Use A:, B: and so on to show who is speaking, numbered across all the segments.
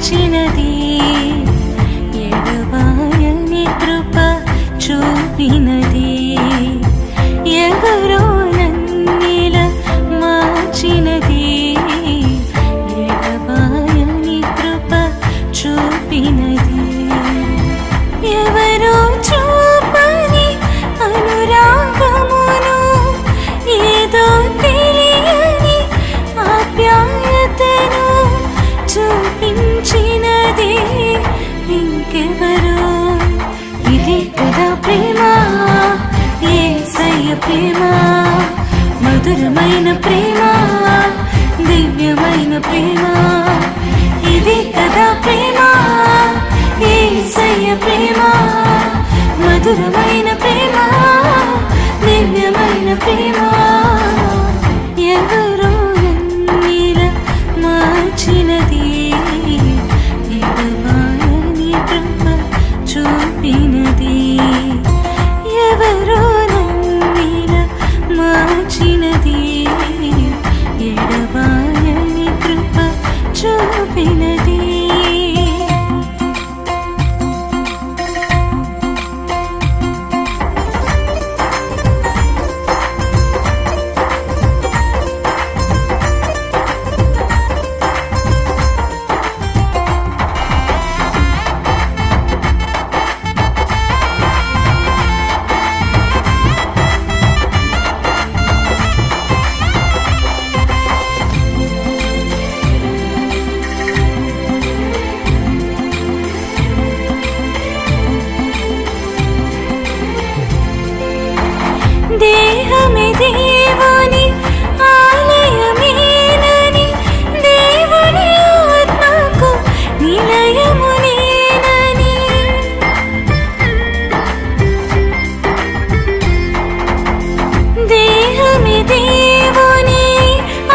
A: మార్చినది ఎడబాయని కృప చూపినది ఎవరో నన్నిలా మార్చినది ఎడబాయని కృప చూపినది ఎవరో చూపని అనురాగమును ఏదో తెలియని ఆప్యాయతను చూపించినది ఇంకెవరో ఇది కదా ప్రేమ యేసయ్య ప్రేమ మధురమైన ప్రేమ దివ్యమైన ప్రేమ ఇది కదా ప్రేమ యేసయ్య ప్రేమ మధురమైన ప్రేమ దివ్యమైన ప్రేమ ఎవరో నన్నిలా మార్చినది ఎడబాయని కృప చూపినది ఎవరో నన్నిలా మార్చినది ఎడబాయని కృప చూపినది దేహమే దేవుని ఆలయమేనని దేవుని ఆత్మకు నిలయమునేనని దేహమే దేవుని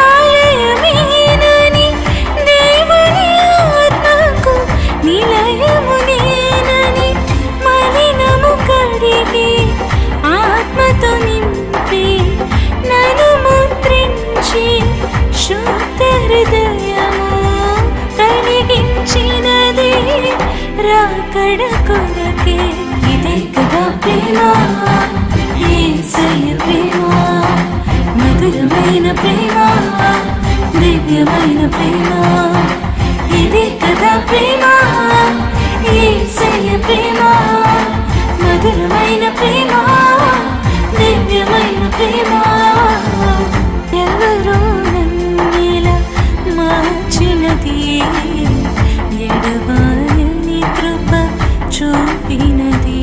A: ఆలయమేనని దేవుని ఆత్మకు నిలయమునేనని మలినము కడిగి ఆత్మతో నింపి నన్ను ముద్రించి శుద్ధ హృదయము కలిగించినది రాకడ కొరకే ఇదే కదా ప్రేమ యేసయ్య ప్రేమ మధురమైన ప్రేమ దివ్యమైన ప్రేమ ఇదే కదా ప్రేమ యేసయ్య ప్రేమ మధురమైన ప్రేమ దివ్యమైన ప్రేమ ఎవరో నన్నిలా మార్చినది ఎడబాయని కృప చూపినది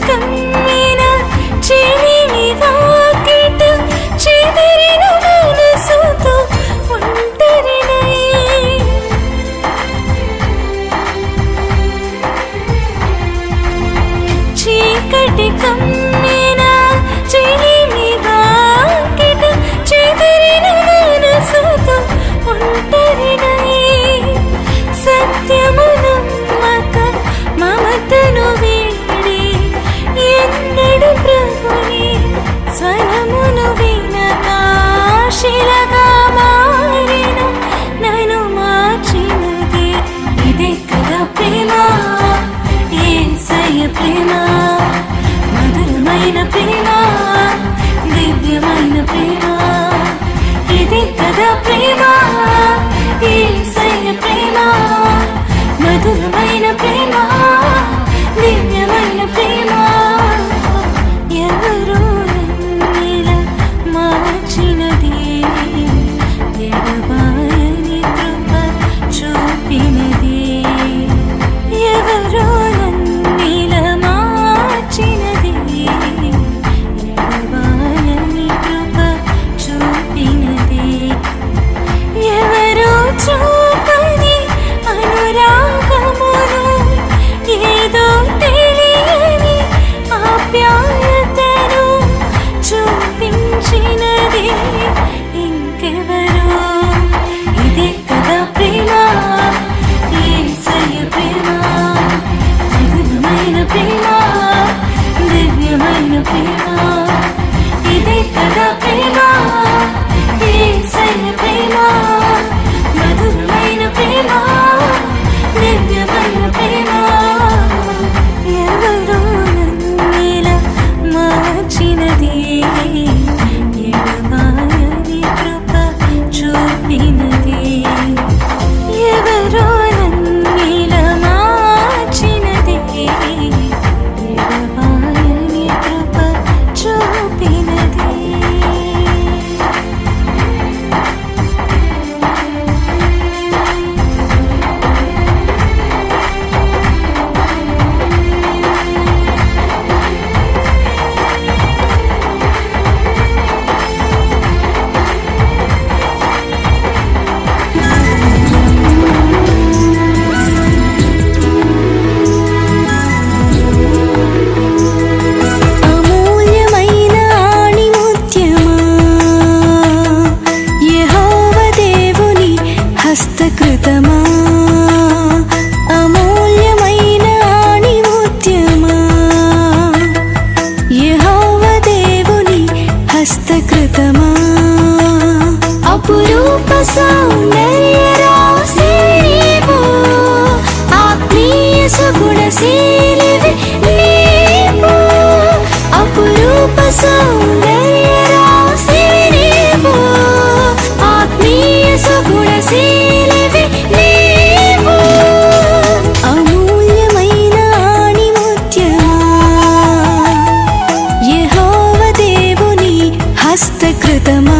A: కమ్మిన చెలిమి వాకిట చెదిరిన మనసుతో ఒంటరినై చీకటి కమ్మిన చెలిమి వాకిట చెదిరిన మనసుతో ఒంటరినై సత్యము నమ్మక మమతను వీడి ఎన్నడు ప్రభుని స్వరమును వినక శిలగా మారిన నన్ను మార్చినది ఇదే కదా ప్రేమ యేసయ్య ప్రేమ మధురమైన ప్రేమ దివ్యమైన ప్రేమ ఇదే కదా ప్రేమ యేసయ్య ప్రేమ మధురమైన ప్రేమ దివ్యమైన ప్రేమ ఎవరో నన్నిలా మార్చినది ఎడబాయని కృప చూపినది ఎవరో నన్నిలా మార్చినది ఎడబాయని కృప చూపినది ఎవరో చూపని అనురాగమును ఏదో తెలియని ఆప్యాయతను చూపించినది ఇంకెవరో ఇదే కదా ప్రేమ యేసయ్య ప్రేమ మధురమైన ప్రేమ దివ్యమైన ప్రేమ ఇదే కదా ప్రేమ యేసయ్య ప్రేమ మధురమైన ప్రేమ దివ్యమైన ప్రేమ ఎవరో నన్నిలా మార్చినది ఎడబాయని కృప చూపినది ఎవరో నన్నిలా మార్చినది ఎడబాయని కృప చూపినది అమూల్యమైన ఆణిముత్యమా యెహోవా దేవుని హస్తకృతమా అమూల్యమైన ఆణిముత్యమా యెహోవా దేవుని హస్తకృతమా అపురూప సౌందర్య రాశి నీవు ఆత్మీయ సుగుణశీలివి నీవు అపురూప సౌందర్య రాశి నీవు ఆత్మీయ సుగుణశీలివి నీవు అమూల్యమైన ఆణిముత్యమా యెహోవా దేవుని హస్తకృతమా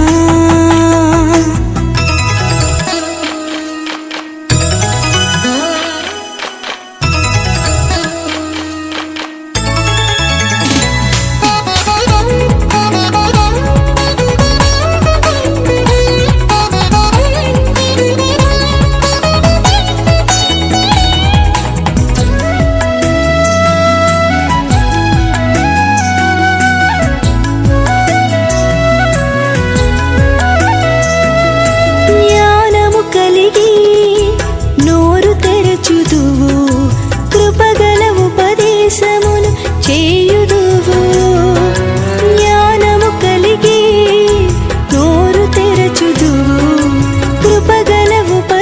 A: జ్ఞానము కలిగి నోరు తెరచుదువు కృపగల ఉపదేశము